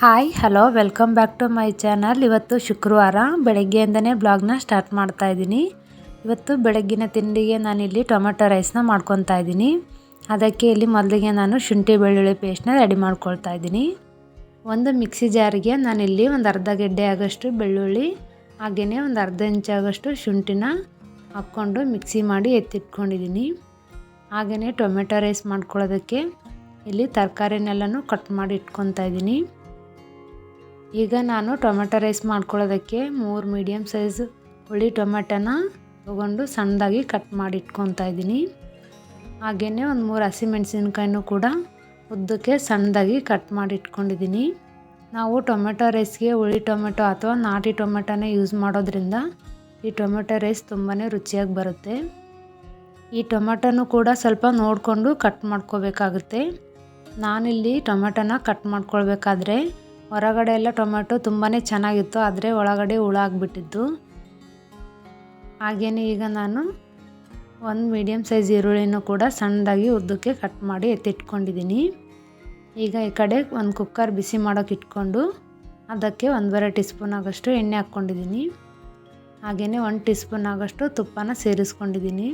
Hi hello welcome back to my channel. ಇವತ್ತು ಶುಕ್ರವಾರ ಬೆಳಗ್ಗೆಯಿಂದನೇ ಬ್ಲಾಗ್ನ start ಮಾಡ್ತಾ ಇದ್ದೀನಿ. ಇವತ್ತು ಬೆಳಗ್ಗಿನ ತಿಂಡಿಗೆ ನಾನಿಲ್ಲಿ ಟೊಮೆಟೊ ರೈಸ್ನ ಮಾಡ್ಕೊತಾ ಇದ್ದೀನಿ. ಅದಕ್ಕೆ ಇಲ್ಲಿ ಮೊದಲಿಗೆ ನಾನು ಶುಂಠಿ ಬೆಳ್ಳುಳ್ಳಿ ಪೇಸ್ಟ್ನ ರೆಡಿ ಮಾಡ್ಕೊಳ್ತಾ ಇದ್ದೀನಿ. ಒಂದು ಮಿಕ್ಸಿ ಜಾರಿಗೆ ನಾನಿಲ್ಲಿ ಒಂದು ಅರ್ಧ ಗೆಡ್ಡೆ ಆಗೋಷ್ಟು ಬೆಳ್ಳುಳ್ಳಿ ಹಾಗೆಯೇ ಒಂದು ಅರ್ಧ ಇಂಚ್ ಆಗೋಷ್ಟು ಶುಂಠಿನ ಹಾಕ್ಕೊಂಡು ಮಿಕ್ಸಿ ಮಾಡಿ ಎತ್ತಿಟ್ಕೊಂಡಿದ್ದೀನಿ. ಹಾಗೆಯೇ ಟೊಮೆಟೊ ರೈಸ್ ಮಾಡ್ಕೊಳ್ಳೋದಕ್ಕೆ ಇಲ್ಲಿ ತರಕಾರಿನೆಲ್ಲನೂ ಕಟ್ ಮಾಡಿ ಇಟ್ಕೊತಾ ಇದ್ದೀನಿ. ಈಗ ನಾನು ಟೊಮೆಟೊ ರೈಸ್ ಮಾಡ್ಕೊಳ್ಳೋದಕ್ಕೆ 3 ಮೀಡಿಯಮ್ ಸೈಜ್ ಹುಳಿ ಟೊಮೆಟೊನ ತೊಗೊಂಡು ಸಣ್ಣದಾಗಿ ಕಟ್ ಮಾಡಿ ಇಟ್ಕೊತಾ ಇದ್ದೀನಿ. ಹಾಗೆಯೇ ಒಂದು 3 ಹಸಿಮೆಣಸಿನ್ಕಾಯಿನೂ ಕೂಡ ಉದ್ದಕ್ಕೆ ಸಣ್ಣದಾಗಿ ಕಟ್ ಮಾಡಿ ಇಟ್ಕೊಂಡಿದ್ದೀನಿ. ನಾವು ಟೊಮೆಟೊ ರೈಸ್ಗೆ ಹುಳಿ ಟೊಮೆಟೊ ಅಥವಾ ನಾಟಿ ಟೊಮೆಟೊನೇ ಯೂಸ್ ಮಾಡೋದ್ರಿಂದ ಈ ಟೊಮೆಟೊ ರೈಸ್ ತುಂಬಾ ರುಚಿಯಾಗಿ ಬರುತ್ತೆ. ಈ ಟೊಮೆಟೊನೂ ಕೂಡ ಸ್ವಲ್ಪ ನೋಡಿಕೊಂಡು ಕಟ್ ಮಾಡ್ಕೋಬೇಕಾಗುತ್ತೆ. ನಾನಿಲ್ಲಿ ಟೊಮೆಟೊನ ಕಟ್ ಮಾಡ್ಕೊಳ್ಬೇಕಾದ್ರೆ ಹೊರಗಡೆ ಎಲ್ಲ ಟೊಮೆಟೊ ತುಂಬಾ ಚೆನ್ನಾಗಿತ್ತು, ಆದರೆ ಒಳಗಡೆ ಹುಳ ಆಗಿಬಿಟ್ಟಿತ್ತು. ಹಾಗೆಯೇ ಈಗ ನಾನು ಒಂದು ಮೀಡಿಯಮ್ ಸೈಜ್ ಈರುಳ್ಳಿನೂ ಕೂಡ ಸಣ್ಣದಾಗಿ ಉದ್ದಕ್ಕೆ ಕಟ್ ಮಾಡಿ ಎತ್ತಿಟ್ಕೊಂಡಿದ್ದೀನಿ. ಈಗ ಈ ಕಡೆ ಒಂದು ಕುಕ್ಕರ್ ಬಿಸಿ ಮಾಡೋಕೆ ಇಟ್ಕೊಂಡು ಅದಕ್ಕೆ 1.5 ಟೀ ಸ್ಪೂನ್ ಆಗೋಷ್ಟು ಎಣ್ಣೆ ಹಾಕ್ಕೊಂಡಿದ್ದೀನಿ. ಹಾಗೆಯೇ 1 ಟೀ ಸ್ಪೂನ್ ಆಗೋಷ್ಟು ತುಪ್ಪನ ಸೇರಿಸ್ಕೊಂಡಿದ್ದೀನಿ.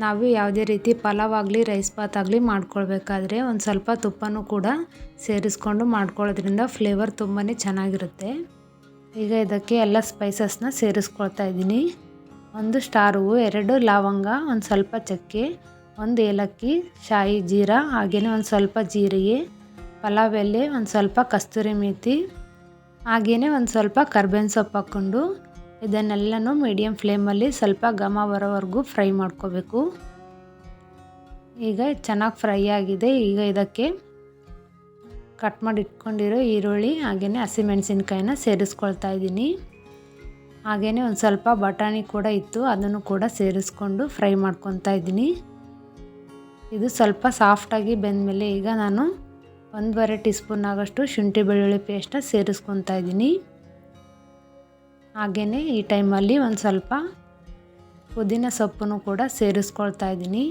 ನಾವು ಯಾವುದೇ ರೀತಿ ಪಲಾವ್ ಆಗಲಿ ರೈಸ್ ಬಾತ್ ಆಗಲಿ ಮಾಡ್ಕೊಳ್ಬೇಕಾದ್ರೆ ಒಂದು ಸ್ವಲ್ಪ ತುಪ್ಪನೂ ಕೂಡ ಸೇರಿಸ್ಕೊಂಡು ಮಾಡ್ಕೊಳ್ಳೋದ್ರಿಂದ ಫ್ಲೇವರ್ ತುಂಬಾ ಚೆನ್ನಾಗಿರುತ್ತೆ. ಈಗ ಇದಕ್ಕೆ ಎಲ್ಲ ಸ್ಪೈಸಸ್ನ ಸೇರಿಸ್ಕೊಳ್ತಾ ಇದ್ದೀನಿ. 1 ಸ್ಟಾರ್ ಹೂವು, 2 ಲವಂಗ, ಒಂದು ಸ್ವಲ್ಪ ಚಕ್ಕೆ, 1 ಏಲಕ್ಕಿ, ಶಾಯಿ ಜೀರಾ, ಹಾಗೆಯೇ ಒಂದು ಸ್ವಲ್ಪ ಜೀರಿಗೆ, ಪಲಾವ್ ಎಲೆ, ಒಂದು ಸ್ವಲ್ಪ ಕಸ್ತೂರಿ ಮೇಥಿ, ಹಾಗೆಯೇ ಒಂದು ಸ್ವಲ್ಪ ಕರ್ಬೇವಿನ ಸೊಪ್ಪು ಹಾಕ್ಕೊಂಡು ಇದನ್ನೆಲ್ಲನೂ ಮೀಡಿಯಮ್ ಫ್ಲೇಮಲ್ಲಿ ಸ್ವಲ್ಪ ಘಮ ಬರೋವರೆಗೂ ಫ್ರೈ ಮಾಡ್ಕೋಬೇಕು. ಈಗ ಚೆನ್ನಾಗಿ ಫ್ರೈ ಆಗಿದೆ. ಈಗ ಇದಕ್ಕೆ ಕಟ್ ಮಾಡಿ ಇಟ್ಕೊಂಡಿರೋ ಈರುಳ್ಳಿ ಹಾಗೆಯೇ ಹಸಿಮೆಣಸಿನ್ಕಾಯಿನ ಸೇರಿಸ್ಕೊಳ್ತಾ ಇದ್ದೀನಿ. ಹಾಗೆಯೇ ಒಂದು ಸ್ವಲ್ಪ ಬಟಾಣಿ ಕೂಡ ಇತ್ತು, ಅದನ್ನು ಕೂಡ ಸೇರಿಸ್ಕೊಂಡು ಫ್ರೈ ಮಾಡ್ಕೊತಾ ಇದ್ದೀನಿ. ಇದು ಸ್ವಲ್ಪ ಸಾಫ್ಟಾಗಿ ಬೆಂದಮೇಲೆ ಈಗ ನಾನು 1.5 ಟೀ ಸ್ಪೂನ್ ಆಗೋಷ್ಟು ಶುಂಠಿ ಬೆಳ್ಳುಳ್ಳಿ ಪೇಸ್ಟ್ನ ಸೇರಿಸ್ಕೊತಾ ಇದ್ದೀನಿ. ಹಾಗೆಯೇ ಈ ಟೈಮಲ್ಲಿ ಒಂದು ಸ್ವಲ್ಪ ಪುದೀನ ಸೊಪ್ಪನ್ನು ಕೂಡ ಸೇರಿಸ್ಕೊಳ್ತಾ ಇದ್ದೀನಿ.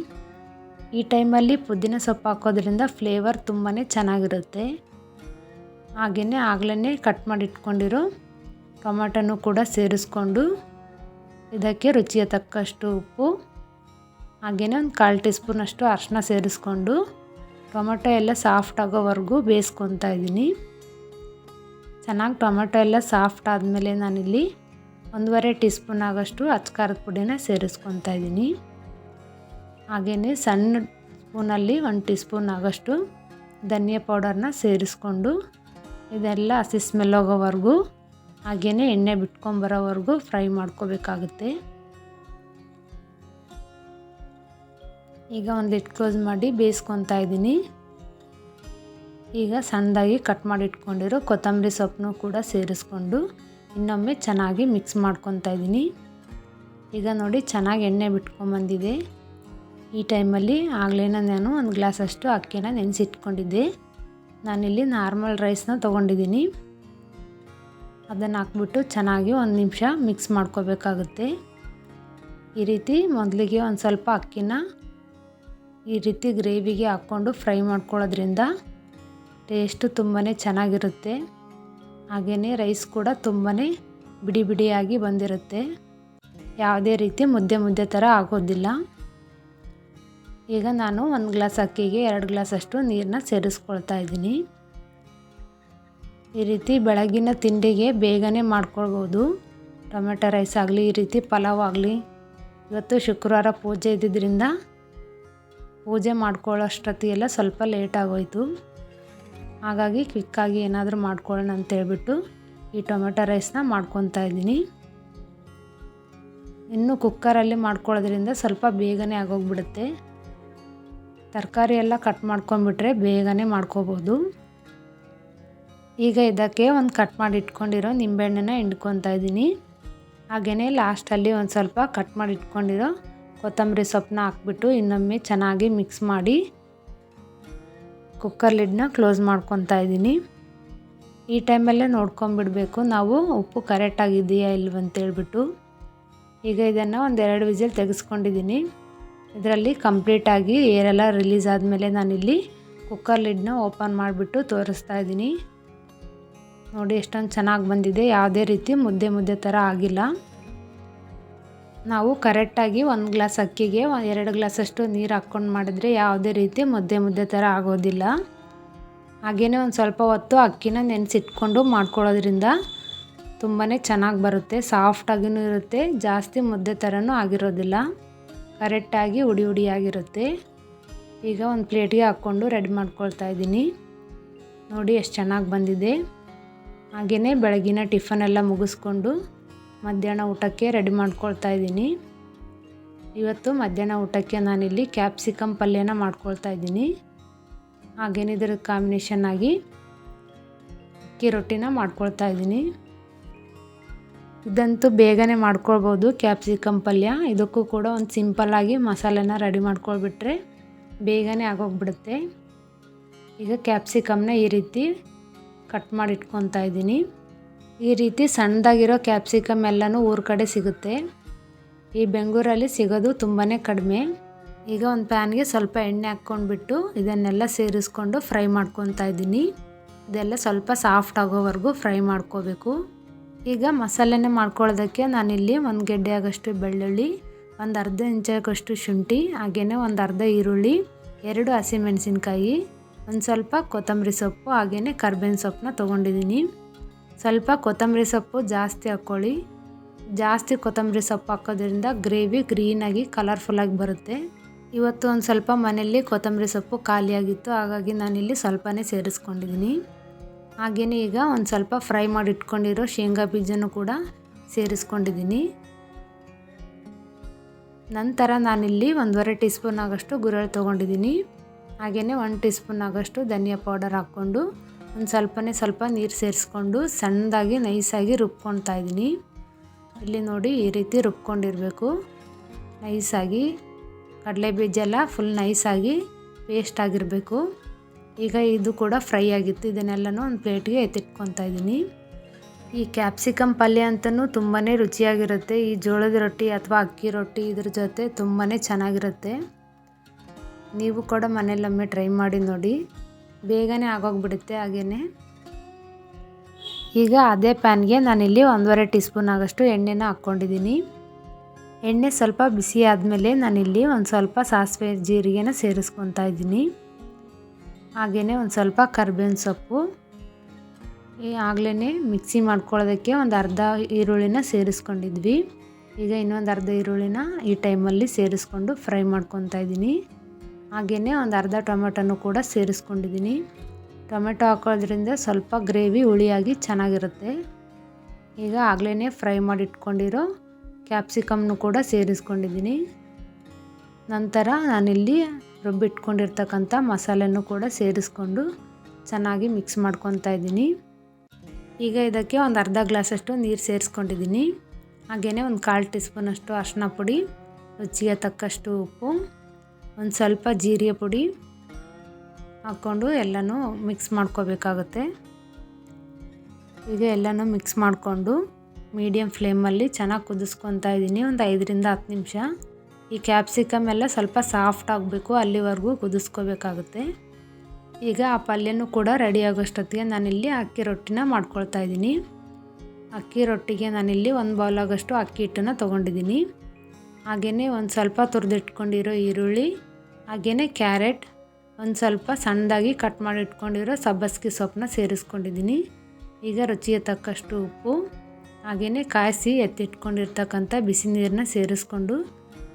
ಈ ಟೈಮಲ್ಲಿ ಪುದೀನ ಸೊಪ್ಪು ಹಾಕೋದ್ರಿಂದ ಫ್ಲೇವರ್ ತುಂಬಾ ಚೆನ್ನಾಗಿರುತ್ತೆ. ಹಾಗೆಯೇ ಆಗಲೇ ಕಟ್ ಮಾಡಿ ಇಟ್ಕೊಂಡಿರೋ ಟೊಮೆಟೊನೂ ಕೂಡ ಸೇರಿಸ್ಕೊಂಡು ಇದಕ್ಕೆ ರುಚಿಯ ತಕ್ಕಷ್ಟು ಉಪ್ಪು ಹಾಗೆಯೇ ಒಂದು 1/4 ಟೀ ಸ್ಪೂನ್ ಅಷ್ಟು ಅರಿಶಿನ ಸೇರಿಸ್ಕೊಂಡು ಟೊಮೆಟೊ ಎಲ್ಲ ಸಾಫ್ಟ್ ಆಗೋವರೆಗೂ ಬೇಯಿಸ್ಕೊತಾ ಇದ್ದೀನಿ. ಚೆನ್ನಾಗಿ ಟೊಮೆಟೊ ಎಲ್ಲ ಸಾಫ್ಟ್ ಆದಮೇಲೆ ನಾನಿಲ್ಲಿ 1.5 ಟೀ ಸ್ಪೂನ್ ಆಗೋಷ್ಟು ಅಚ್ಕಾರದ ಪುಡಿನ ಸೇರಿಸ್ಕೊತಾ ಇದ್ದೀನಿ. ಹಾಗೆಯೇ ಸಣ್ಣ ಸ್ಪೂನಲ್ಲಿ 1 ಟೀ ಸ್ಪೂನ್ ಆಗೋಷ್ಟು ಧನಿಯಾ ಪೌಡರ್ನ ಸೇರಿಸ್ಕೊಂಡು ಇದೆಲ್ಲ ಹಸಿ ಸ್ಮೆಲ್ ಹೋಗೋವರೆಗೂ ಹಾಗೆಯೇ ಎಣ್ಣೆ ಬಿಟ್ಕೊಂಬರೋವರೆಗೂ ಫ್ರೈ ಮಾಡ್ಕೋಬೇಕಾಗುತ್ತೆ. ಈಗ ಒಂದು ಲಿಡ್ ಕ್ಲೋಸ್ ಮಾಡಿ ಬೇಯಿಸ್ಕೊತಾ ಇದ್ದೀನಿ. ಈಗ ಸಣ್ಣದಾಗಿ ಕಟ್ ಮಾಡಿ ಇಟ್ಕೊಂಡಿರೋ ಕೊತ್ತಂಬರಿ ಸೊಪ್ಪನ್ನು ಕೂಡ ಸೇರಿಸ್ಕೊಂಡು ಇನ್ನೊಮ್ಮೆ ಚೆನ್ನಾಗಿ ಮಿಕ್ಸ್ ಮಾಡ್ಕೊತಾ ಇದ್ದೀನಿ. ಈಗ ನೋಡಿ ಚೆನ್ನಾಗಿ ಎಣ್ಣೆ ಬಿಟ್ಕೊಂಬಂದಿದೆ. ಈ ಟೈಮಲ್ಲಿ ಆಗಲೇ ನಾನು 1 ಗ್ಲಾಸ್ ಅಷ್ಟು ಅಕ್ಕಿನ ನೆನೆಸಿಟ್ಕೊಂಡಿದ್ದೆ. ನಾನಿಲ್ಲಿ ನಾರ್ಮಲ್ ರೈಸ್ನ ತೊಗೊಂಡಿದ್ದೀನಿ. ಅದನ್ನು ಹಾಕ್ಬಿಟ್ಟು ಚೆನ್ನಾಗಿ 1 ನಿಮಿಷ ಮಿಕ್ಸ್ ಮಾಡ್ಕೋಬೇಕಾಗುತ್ತೆ. ಈ ರೀತಿ ಮೊದಲಿಗೆ ಒಂದು ಸ್ವಲ್ಪ ಅಕ್ಕಿನ ಈ ರೀತಿ ಗ್ರೇವಿಗೆ ಹಾಕ್ಕೊಂಡು ಫ್ರೈ ಮಾಡ್ಕೊಳ್ಳೋದ್ರಿಂದ ಟೇಸ್ಟು ತುಂಬಾ ಚೆನ್ನಾಗಿರುತ್ತೆ. ಹಾಗೆಯೇ ರೈಸ್ ಕೂಡ ತುಂಬಾ ಬಿಡಿ ಬಿಡಿಯಾಗಿ ಬಂದಿರುತ್ತೆ, ಯಾವುದೇ ರೀತಿ ಮುದ್ದೆ ಥರ ಆಗೋದಿಲ್ಲ. ಈಗ ನಾನು 1 ಗ್ಲಾಸ್ ಅಕ್ಕಿಗೆ 2 ಗ್ಲಾಸ್ ಅಷ್ಟು ನೀರನ್ನ ಸೇರಿಸ್ಕೊಳ್ತಾ ಇದ್ದೀನಿ. ಈ ರೀತಿ ಬೆಳಗಿನ ತಿಂಡಿಗೆ ಬೇಗನೆ ಮಾಡ್ಕೊಳ್ಬೋದು. ಟೊಮೆಟೊ ರೈಸ್ ಆಗಲಿ ಈ ರೀತಿ ಪಲಾವ್ ಆಗಲಿ. ಇವತ್ತು ಶುಕ್ರವಾರ ಪೂಜೆ ಇದ್ದಿದ್ದರಿಂದ ಪೂಜೆ ಮಾಡ್ಕೊಳ್ಳೋಷ್ಟೊತ್ತಿಗೆಲ್ಲ ಸ್ವಲ್ಪ ಲೇಟ್ ಆಗೋಯಿತು. ಹಾಗಾಗಿ ಕ್ವಿಕ್ಕಾಗಿ ಏನಾದರೂ ಮಾಡ್ಕೊಳ್ಳೋಣ ಅಂತೇಳ್ಬಿಟ್ಟು ಈ ಟೊಮೆಟೊ ರೈಸ್ನ ಮಾಡ್ಕೊತಾ ಇದ್ದೀನಿ. ಇನ್ನು ಕುಕ್ಕರಲ್ಲಿ ಮಾಡ್ಕೊಳ್ಳೋದ್ರಿಂದ ಸ್ವಲ್ಪ ಬೇಗನೆ ಆಗೋಗ್ಬಿಡುತ್ತೆ. ತರಕಾರಿ ಎಲ್ಲ ಕಟ್ ಮಾಡ್ಕೊಂಡ್ಬಿಟ್ರೆ ಬೇಗನೆ ಮಾಡ್ಕೋಬೋದು. ಈಗ ಇದಕ್ಕೆ ಒಂದು ಕಟ್ ಮಾಡಿ ಇಟ್ಕೊಂಡಿರೋ ನಿಂಬೆಹಣ್ಣನ್ನ ಹಿಂಡ್ಕೊತಾ ಇದ್ದೀನಿ. ಹಾಗೆಯೇ ಲಾಸ್ಟಲ್ಲಿ ಒಂದು ಸ್ವಲ್ಪ ಕಟ್ ಮಾಡಿ ಇಟ್ಕೊಂಡಿರೋ ಕೊತ್ತಂಬರಿ ಸೊಪ್ಪನ್ನ ಹಾಕ್ಬಿಟ್ಟು ಇನ್ನೊಮ್ಮೆ ಚೆನ್ನಾಗಿ ಮಿಕ್ಸ್ ಮಾಡಿ ಕುಕ್ಕರ್ ಲಿಡ್ನ ಕ್ಲೋಸ್ ಮಾಡ್ಕೊತಾ ಇದ್ದೀನಿ. ಈ ಟೈಮಲ್ಲೇ ನೋಡ್ಕೊಂಬಿಡಬೇಕು ನಾವು ಉಪ್ಪು ಕರೆಕ್ಟಾಗಿದೆಯಾ ಇಲ್ವಂತೇಳ್ಬಿಟ್ಟು. ಈಗ ಇದನ್ನು ಒಂದು 2 ವಿಸಿಲ್ ತೆಗೆಸ್ಕೊಂಡಿದ್ದೀನಿ. ಇದರಲ್ಲಿ ಕಂಪ್ಲೀಟಾಗಿ ಏರೆಲ್ಲ ರಿಲೀಸ್ ಆದಮೇಲೆ ನಾನಿಲ್ಲಿ ಕುಕ್ಕರ್ ಲಿಡ್ನ ಓಪನ್ ಮಾಡಿಬಿಟ್ಟು ತೋರಿಸ್ತಾ ಇದ್ದೀನಿ. ನೋಡಿ ಎಷ್ಟೊಂದು ಚೆನ್ನಾಗಿ ಬಂದಿದೆ, ಯಾವುದೇ ರೀತಿ ಮುದ್ದೆ ಥರ ಆಗಿಲ್ಲ. ನಾವು ಕರೆಕ್ಟಾಗಿ 1 ಗ್ಲಾಸ್ ಅಕ್ಕಿಗೆ 2 ಗ್ಲಾಸಷ್ಟು ನೀರು ಹಾಕ್ಕೊಂಡು ಮಾಡಿದರೆ ಯಾವುದೇ ರೀತಿ ಮುದ್ದೆ ಥರ ಆಗೋದಿಲ್ಲ. ಹಾಗೆಯೇ ಒಂದು ಸ್ವಲ್ಪ ಹೊತ್ತು ಅಕ್ಕಿನ ನೆನೆಸಿಟ್ಕೊಂಡು ಮಾಡ್ಕೊಳ್ಳೋದ್ರಿಂದ ತುಂಬಾ ಚೆನ್ನಾಗಿ ಬರುತ್ತೆ, ಸಾಫ್ಟಾಗಿಯೂ ಇರುತ್ತೆ, ಜಾಸ್ತಿ ಮುದ್ದೆ ಥರನೂ ಆಗಿರೋದಿಲ್ಲ, ಕರೆಕ್ಟಾಗಿ ಹುಡಿಯಾಗಿರುತ್ತೆ. ಈಗ ಒಂದು ಪ್ಲೇಟಿಗೆ ಹಾಕ್ಕೊಂಡು ರೆಡಿ ಮಾಡ್ಕೊಳ್ತಾ ಇದ್ದೀನಿ. ನೋಡಿ ಎಷ್ಟು ಚೆನ್ನಾಗಿ ಬಂದಿದೆ. ಹಾಗೆಯೇ ಬೆಳಗಿನ ಟಿಫನ್ ಎಲ್ಲ ಮುಗಿಸ್ಕೊಂಡು ಮಧ್ಯಾಹ್ನ ಊಟಕ್ಕೆ ರೆಡಿ ಮಾಡ್ಕೊಳ್ತಾ ಇದ್ದೀನಿ. ಇವತ್ತು ಮಧ್ಯಾಹ್ನ ಊಟಕ್ಕೆ ನಾನಿಲ್ಲಿ ಕ್ಯಾಪ್ಸಿಕಮ್ ಪಲ್ಯನ ಮಾಡ್ಕೊಳ್ತಾ ಇದ್ದೀನಿ. ಹಾಗೆಯೇ ಇದರ ಕಾಂಬಿನೇಷನ್ ಆಗಿ ಅಕ್ಕಿ ರೊಟ್ಟಿನ ಮಾಡ್ಕೊಳ್ತಾ ಇದ್ದೀನಿ. ಇದಂತೂ ಬೇಗನೆ ಮಾಡ್ಕೊಳ್ಬೋದು ಕ್ಯಾಪ್ಸಿಕಮ್ ಪಲ್ಯ. ಇದಕ್ಕೂ ಕೂಡ ಒಂದು ಸಿಂಪಲ್ಲಾಗಿ ಮಸಾಲೆನ ರೆಡಿ ಮಾಡ್ಕೊಳ್ಬಿಟ್ರೆ ಬೇಗನೆ ಆಗೋಗ್ಬಿಡುತ್ತೆ. ಈಗ ಕ್ಯಾಪ್ಸಿಕಮ್ನ ಈ ರೀತಿ ಕಟ್ ಮಾಡಿ ಇಟ್ಕೊತಾ ಇದ್ದೀನಿ. ಈ ರೀತಿ ಸಣ್ಣದಾಗಿರೋ ಕ್ಯಾಪ್ಸಿಕಮ್ ಎಲ್ಲನೂ ಊರ ಕಡೆ ಸಿಗುತ್ತೆ, ಈ ಬೆಂಗಳೂರಲ್ಲಿ ಸಿಗೋದು ತುಂಬಾ ಕಡಿಮೆ. ಈಗ ಒಂದು ಪ್ಯಾನ್ಗೆ ಸ್ವಲ್ಪ ಎಣ್ಣೆ ಹಾಕ್ಕೊಂಡ್ಬಿಟ್ಟು ಇದನ್ನೆಲ್ಲ ಸೇರಿಸ್ಕೊಂಡು ಫ್ರೈ ಮಾಡ್ಕೊತಾ ಇದ್ದೀನಿ. ಇದೆಲ್ಲ ಸ್ವಲ್ಪ ಸಾಫ್ಟ್ ಆಗೋವರೆಗೂ ಫ್ರೈ ಮಾಡ್ಕೋಬೇಕು. ಈಗ ಮಸಾಲೆನೇ ಮಾಡ್ಕೊಳ್ಳೋದಕ್ಕೆ ನಾನಿಲ್ಲಿ 1 ಗೆಡ್ಡೆ ಆಗೋಷ್ಟು ಬೆಳ್ಳುಳ್ಳಿ, ಒಂದು ಅರ್ಧ ಇಂಚಾಗಷ್ಟು ಶುಂಠಿ, ಹಾಗೆಯೇ ಒಂದು ಅರ್ಧ ಈರುಳ್ಳಿ, 2 ಹಸಿಮೆಣಸಿನ್ಕಾಯಿ, ಒಂದು ಸ್ವಲ್ಪ ಕೊತ್ತಂಬರಿ ಸೊಪ್ಪು, ಹಾಗೆಯೇ ಕರ್ಬೇವಿನ ಸೊಪ್ಪನ್ನ ತೊಗೊಂಡಿದ್ದೀನಿ. ಸ್ವಲ್ಪ ಕೊತ್ತಂಬರಿ ಸೊಪ್ಪು ಜಾಸ್ತಿ ಹಾಕ್ಕೊಳ್ಳಿ. ಜಾಸ್ತಿ ಕೊತ್ತಂಬರಿ ಸೊಪ್ಪು ಹಾಕೋದ್ರಿಂದ ಗ್ರೇವಿ ಗ್ರೀನಾಗಿ ಕಲರ್ಫುಲ್ಲಾಗಿ ಬರುತ್ತೆ. ಇವತ್ತು ಒಂದು ಸ್ವಲ್ಪ ಮನೆಯಲ್ಲಿ ಕೊತ್ತಂಬರಿ ಸೊಪ್ಪು ಖಾಲಿಯಾಗಿತ್ತು, ಹಾಗಾಗಿ ನಾನಿಲ್ಲಿ ಸ್ವಲ್ಪನೇ ಸೇರಿಸ್ಕೊಂಡಿದ್ದೀನಿ. ಹಾಗೆಯೇ ಈಗ ಒಂದು ಸ್ವಲ್ಪ ಫ್ರೈ ಮಾಡಿ ಇಟ್ಕೊಂಡಿರೋ ಶೇಂಗಾ ಬೀಜನೂ ಕೂಡ ಸೇರಿಸ್ಕೊಂಡಿದ್ದೀನಿ. ನಂತರ ನಾನಿಲ್ಲಿ 1.5 ಟೀ ಸ್ಪೂನ್ ಆಗೋಷ್ಟು ಗುರೆಳ್ಳು ತೊಗೊಂಡಿದ್ದೀನಿ. ಹಾಗೆಯೇ 1 ಟೀ ಸ್ಪೂನ್ ಆಗೋಷ್ಟು ಧನಿಯಾ ಪೌಡರ್ ಹಾಕ್ಕೊಂಡು ಒಂದು ಸ್ವಲ್ಪ ನೀರು ಸೇರಿಸ್ಕೊಂಡು ಸಣ್ಣದಾಗಿ ನೈಸಾಗಿ ರುಬ್ಕೊಳ್ತಾ ಇದ್ದೀನಿ. ಇಲ್ಲಿ ನೋಡಿ ಈ ರೀತಿ ರುಬ್ಕೊಂಡಿರಬೇಕು ನೈಸಾಗಿ. ಕಡಲೆ ಬೀಜ ಎಲ್ಲ ಫುಲ್ ನೈಸಾಗಿ ಪೇಸ್ಟ್ ಆಗಿರಬೇಕು. ಈಗ ಇದು ಕೂಡ ಫ್ರೈ ಆಗಿತ್ತು, ಇದನ್ನೆಲ್ಲನೂ ಒಂದು ಪ್ಲೇಟ್ಗೆ ಎತ್ತಿಟ್ಕೊತಾ ಇದ್ದೀನಿ. ಈ ಕ್ಯಾಪ್ಸಿಕಮ್ ಪಲ್ಯ ಅಂತಲೂ ತುಂಬಾ ರುಚಿಯಾಗಿರುತ್ತೆ. ಈ ಜೋಳದ ರೊಟ್ಟಿ ಅಥವಾ ಅಕ್ಕಿ ರೊಟ್ಟಿ ಇದ್ರ ಜೊತೆ ತುಂಬಾ ಚೆನ್ನಾಗಿರುತ್ತೆ. ನೀವು ಕೂಡ ಮನೆಯಲ್ಲೊಮ್ಮೆ ಟ್ರೈ ಮಾಡಿ ನೋಡಿ, ಬೇಗನೆ ಆಗೋಗ್ಬಿಡುತ್ತೆ. ಹಾಗೆಯೇ ಈಗ ಅದೇ ಪ್ಯಾನ್ಗೆ ನಾನಿಲ್ಲಿ 1.5 ಟೀ ಸ್ಪೂನ್ ಆಗೋಷ್ಟು ಎಣ್ಣೆನ ಹಾಕ್ಕೊಂಡಿದ್ದೀನಿ. ಎಣ್ಣೆ ಸ್ವಲ್ಪ ಬಿಸಿ ಆದಮೇಲೆ ನಾನಿಲ್ಲಿ ಒಂದು ಸ್ವಲ್ಪ ಸಾಸಿವೆ ಜೀರಿಗೆನ ಸೇರಿಸ್ಕೊತಾ ಇದ್ದೀನಿ. ಹಾಗೆಯೇ ಒಂದು ಸ್ವಲ್ಪ ಕರ್ಬೇವಿನ ಸೊಪ್ಪು, ಆಗಲೇ ಮಿಕ್ಸಿ ಮಾಡ್ಕೊಳ್ಳೋದಕ್ಕೆ ಒಂದು ಅರ್ಧ ಈರುಳ್ಳಿನ ಸೇರಿಸ್ಕೊಂಡಿದ್ವಿ. ಈಗ ಇನ್ನೊಂದು ಅರ್ಧ ಈರುಳ್ಳಿನ ಈ ಟೈಮಲ್ಲಿ ಸೇರಿಸ್ಕೊಂಡು ಫ್ರೈ ಮಾಡ್ಕೊತಾ ಇದ್ದೀನಿ. ಹಾಗೆಯೇ ಒಂದು ಅರ್ಧ ಟೊಮೆಟೊನೂ ಕೂಡ ಸೇರಿಸ್ಕೊಂಡಿದ್ದೀನಿ. ಟೊಮೆಟೊ ಹಾಕೋದ್ರಿಂದ ಸ್ವಲ್ಪ ಗ್ರೇವಿ ಹುಳಿಯಾಗಿ ಚೆನ್ನಾಗಿರುತ್ತೆ. ಈಗ ಆಗಲೇ ಫ್ರೈ ಮಾಡಿ ಇಟ್ಕೊಂಡಿರೋ ಕ್ಯಾಪ್ಸಿಕಮ್ನು ಕೂಡ ಸೇರಿಸ್ಕೊಂಡಿದ್ದೀನಿ. ನಂತರ ನಾನಿಲ್ಲಿ ರುಬ್ಬಿಟ್ಕೊಂಡಿರ್ತಕ್ಕಂಥ ಮಸಾಲೆನೂ ಕೂಡ ಸೇರಿಸ್ಕೊಂಡು ಚೆನ್ನಾಗಿ ಮಿಕ್ಸ್ ಮಾಡ್ಕೊತಾ ಇದ್ದೀನಿ. ಈಗ ಇದಕ್ಕೆ ಒಂದು ಅರ್ಧ ಗ್ಲಾಸಷ್ಟು ನೀರು ಸೇರಿಸ್ಕೊಂಡಿದ್ದೀನಿ. ಹಾಗೆಯೇ ಒಂದು 1/4 ಟೀ ಸ್ಪೂನಷ್ಟು ಅರಿಶಿನ ಪುಡಿ, ರುಚಿಗೆ ತಕ್ಕಷ್ಟು ಉಪ್ಪು, ಒಂದು ಸ್ವಲ್ಪ ಜೀರಿಗೆ ಪುಡಿ ಹಾಕ್ಕೊಂಡು ಎಲ್ಲನೂ ಮಿಕ್ಸ್ ಮಾಡ್ಕೋಬೇಕಾಗುತ್ತೆ. ಈಗ ಎಲ್ಲನೂ ಮಿಕ್ಸ್ ಮಾಡಿಕೊಂಡು ಮೀಡಿಯಮ್ ಫ್ಲೇಮಲ್ಲಿ ಚೆನ್ನಾಗಿ ಕುದಿಸ್ಕೊತಾ ಇದ್ದೀನಿ ಒಂದು 5ರಿಂದ 10 ನಿಮಿಷ. ಈ ಕ್ಯಾಪ್ಸಿಕಮ್ ಎಲ್ಲ ಸ್ವಲ್ಪ ಸಾಫ್ಟ್ ಆಗಬೇಕು, ಅಲ್ಲಿವರೆಗೂ ಕುದಿಸ್ಕೋಬೇಕಾಗುತ್ತೆ. ಈಗ ಆ ಪಲ್ಯನೂ ಕೂಡ ರೆಡಿ ಆಗೋಷ್ಟೊತ್ತಿಗೆ ನಾನಿಲ್ಲಿ ಅಕ್ಕಿ ರೊಟ್ಟಿನ ಮಾಡ್ಕೊಳ್ತಾ ಇದ್ದೀನಿ. ಅಕ್ಕಿ ರೊಟ್ಟಿಗೆ ನಾನಿಲ್ಲಿ 1 ಬೌಲ್ ಆಗೋಷ್ಟು ಅಕ್ಕಿ ಹಿಟ್ಟನ್ನು ತೊಗೊಂಡಿದ್ದೀನಿ. ಹಾಗೆಯೇ ಒಂದು ಸ್ವಲ್ಪ ತುರಿದಿಟ್ಕೊಂಡಿರೋ ಈರುಳ್ಳಿ, ಹಾಗೆಯೇ ಕ್ಯಾರೆಟ್, ಒಂದು ಸ್ವಲ್ಪ ಸಣ್ಣದಾಗಿ ಕಟ್ ಮಾಡಿ ಇಟ್ಕೊಂಡಿರೋ ಸಬ್ಬಸಿಗೆ ಸೊಪ್ಪನ್ನ ಸೇರಿಸ್ಕೊಂಡಿದ್ದೀನಿ. ಈಗ ರುಚಿಗೆ ತಕ್ಕಷ್ಟು ಉಪ್ಪು, ಹಾಗೆಯೇ ಕಾಯಿಸಿ ಎತ್ತಿಟ್ಕೊಂಡಿರ್ತಕ್ಕಂಥ ಬಿಸಿ ನೀರನ್ನ ಸೇರಿಸ್ಕೊಂಡು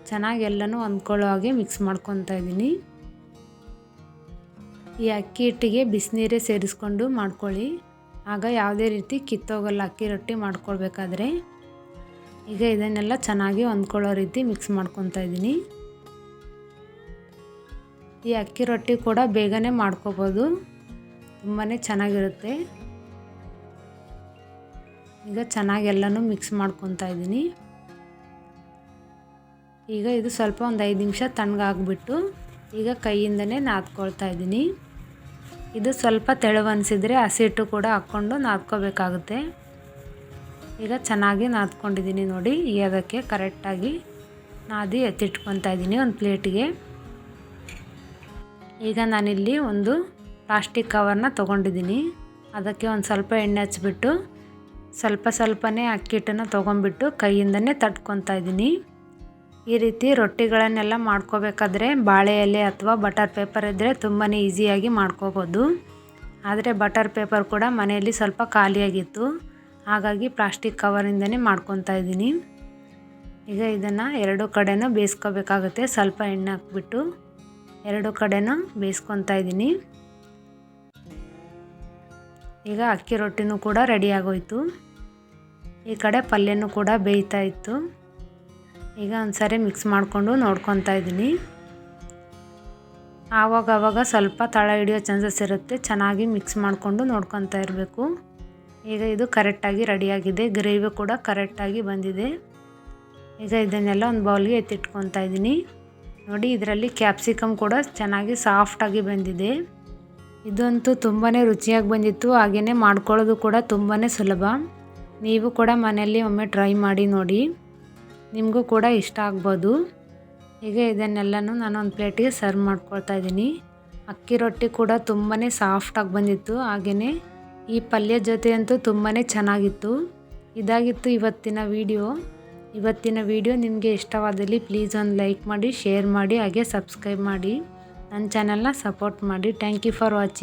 ಚೆನ್ನಾಗಿ ಎಲ್ಲನೂ ಹೊಂದ್ಕೊಳ್ಳೋ ಹಾಗೆ ಮಿಕ್ಸ್ ಮಾಡ್ಕೊತಾ ಇದ್ದೀನಿ. ಈ ಅಕ್ಕಿ ಹಿಟ್ಟಿಗೆ ಬಿಸಿನೀರೇ ಸೇರಿಸ್ಕೊಂಡು ಮಾಡ್ಕೊಳ್ಳಿ, ಆಗ ಯಾವುದೇ ರೀತಿ ಕಿತ್ತೋಗಲ್ಲ ಅಕ್ಕಿ ರೊಟ್ಟಿ ಮಾಡ್ಕೊಳ್ಬೇಕಾದ್ರೆ. ಈಗ ಇದನ್ನೆಲ್ಲ ಚೆನ್ನಾಗಿ ಹೊಂದ್ಕೊಳ್ಳೋ ರೀತಿ ಮಿಕ್ಸ್ ಮಾಡ್ಕೊತಾ ಇದ್ದೀನಿ. ಈ ಅಕ್ಕಿ ರೊಟ್ಟಿ ಕೂಡ ಬೇಗನೆ ಮಾಡ್ಕೋಬೋದು, ತುಂಬಾ ಚೆನ್ನಾಗಿರುತ್ತೆ. ಈಗ ಚೆನ್ನಾಗಿ ಎಲ್ಲನೂ ಮಿಕ್ಸ್ ಮಾಡ್ಕೊತಾ ಇದ್ದೀನಿ. ಈಗ ಇದು ಸ್ವಲ್ಪ ಒಂದು 5 ನಿಮಿಷ ತಣ್ಣಗಾಗ್ಬಿಟ್ಟು ಈಗ ಕೈಯಿಂದನೇ ನಾದ್ಕೊಳ್ತಾ ಇದ್ದೀನಿ. ಇದು ಸ್ವಲ್ಪ ತೆಳು ಅನಿಸಿದರೆ ಹಸಿ ಹಿಟ್ಟು ಕೂಡ ಹಾಕ್ಕೊಂಡು ನಾದ್ಕೋಬೇಕಾಗುತ್ತೆ. ಈಗ ಚೆನ್ನಾಗಿ ನಾದ್ಕೊಂಡಿದ್ದೀನಿ ನೋಡಿ. ಈಗ ಅದಕ್ಕೆ ಕರೆಕ್ಟಾಗಿ ನಾದಿ ಎತ್ತಿಟ್ಕೊತಾ ಇದ್ದೀನಿ ಒಂದು ಪ್ಲೇಟಿಗೆ. ಈಗ ನಾನಿಲ್ಲಿ ಒಂದು ಪ್ಲಾಸ್ಟಿಕ್ ಕವರ್ನ ತೊಗೊಂಡಿದ್ದೀನಿ. ಅದಕ್ಕೆ ಒಂದು ಸ್ವಲ್ಪ ಎಣ್ಣೆ ಹಚ್ಬಿಟ್ಟು ಸ್ವಲ್ಪನೇ ಅಕ್ಕಿ ಹಿಟ್ಟನ್ನು ತೊಗೊಂಬಿಟ್ಟು ಕೈಯಿಂದನೇ ತಟ್ಕೊತಾ ಇದ್ದೀನಿ. ಈ ರೀತಿ ರೊಟ್ಟಿಗಳನ್ನೆಲ್ಲ ಮಾಡ್ಕೋಬೇಕಾದ್ರೆ ಬಾಳೆ ಎಲೆ ಅಥವಾ ಬಟರ್ ಪೇಪರ್ ಇದ್ದರೆ ತುಂಬಾ ಈಸಿಯಾಗಿ ಮಾಡ್ಕೋಬೋದು. ಆದರೆ ಬಟರ್ ಪೇಪರ್ ಕೂಡ ಮನೆಯಲ್ಲಿ ಸ್ವಲ್ಪ ಖಾಲಿಯಾಗಿತ್ತು, ಹಾಗಾಗಿ ಪ್ಲಾಸ್ಟಿಕ್ ಕವರಿಂದನೇ ಮಾಡ್ಕೊತಾ ಇದ್ದೀನಿ. ಈಗ ಇದನ್ನು ಎರಡು ಕಡೆನೂ ಬೇಯಿಸ್ಕೋಬೇಕಾಗುತ್ತೆ. ಸ್ವಲ್ಪ ಎಣ್ಣೆ ಹಾಕ್ಬಿಟ್ಟು ಎರಡು ಕಡೆನೂ ಬೇಯಿಸ್ಕೊತಾ ಇದ್ದೀನಿ. ಈಗ ಅಕ್ಕಿ ರೊಟ್ಟಿನೂ ಕೂಡ ರೆಡಿ ಆಗೋಯ್ತು. ಈ ಕಡೆ ಪಲ್ಯನೂ ಕೂಡ ಬೇಯ್ತಾ ಇತ್ತು. ಈಗ ಒಂದ್ಸರಿ ಮಿಕ್ಸ್ ಮಾಡಿಕೊಂಡು ನೋಡ್ಕೊತಾ ಇದ್ದೀನಿ. ಆವಾಗ ಸ್ವಲ್ಪ ತಳ ಹಿಡಿಯೋ ಚಾನ್ಸಸ್ ಇರುತ್ತೆ, ಚೆನ್ನಾಗಿ ಮಿಕ್ಸ್ ಮಾಡಿಕೊಂಡು ನೋಡ್ಕೊತಾ ಇರಬೇಕು. ಈಗ ಇದು ಕರೆಕ್ಟಾಗಿ ರೆಡಿಯಾಗಿದೆ, ಗ್ರೇವಿ ಕೂಡ ಕರೆಕ್ಟಾಗಿ ಬಂದಿದೆ. ಈಗ ಇದನ್ನೆಲ್ಲ ಒಂದು ಬೌಲ್ಗೆ ಎತ್ತಿಟ್ಕೊತಾ ಇದ್ದೀನಿ. ನೋಡಿ, ಇದರಲ್ಲಿ ಕ್ಯಾಪ್ಸಿಕಮ್ ಕೂಡ ಚೆನ್ನಾಗಿ ಸಾಫ್ಟಾಗಿ ಬಂದಿದೆ. ಇದಂತೂ ತುಂಬಾ ರುಚಿಯಾಗಿ ಬಂದಿತ್ತು, ಹಾಗೆಯೇ ಮಾಡ್ಕೊಳ್ಳೋದು ಕೂಡ ತುಂಬಾ ಸುಲಭ. ನೀವು ಕೂಡ ಮನೆಯಲ್ಲಿ ಒಮ್ಮೆ ಟ್ರೈ ಮಾಡಿ ನೋಡಿ, ನಿಮಗೂ ಕೂಡ ಇಷ್ಟ ಆಗ್ಬೋದು. ಈಗ ಇದನ್ನೆಲ್ಲನೂ ನಾನು ಒಂದು ಪ್ಲೇಟಿಗೆ ಸರ್ವ್ ಮಾಡ್ಕೊಳ್ತಾ ಇದ್ದೀನಿ. ಅಕ್ಕಿ ರೊಟ್ಟಿ ಕೂಡ ತುಂಬಾ ಸಾಫ್ಟಾಗಿ ಬಂದಿತ್ತು, ಹಾಗೆಯೇ ಈ ಪಲ್ಯ ಜೊತೆ ಅಂತೂ ತುಂಬಾ ಚೆನ್ನಾಗಿತ್ತು. ಇದಾಗಿತ್ತು ಇವತ್ತಿನ ವಿಡಿಯೋ ನಿಮಗೆ ಇಷ್ಟವಾದಲ್ಲಿ ಪ್ಲೀಸ್ ಒಂದು ಲೈಕ್ ಮಾಡಿ, ಶೇರ್ ಮಾಡಿ, ಹಾಗೆ ಸಬ್ಸ್ಕ್ರೈಬ್ ಮಾಡಿ, ನನ್ನ ಚಾನಲ್ನ ಸಪೋರ್ಟ್ ಮಾಡಿ. Thank you for watching.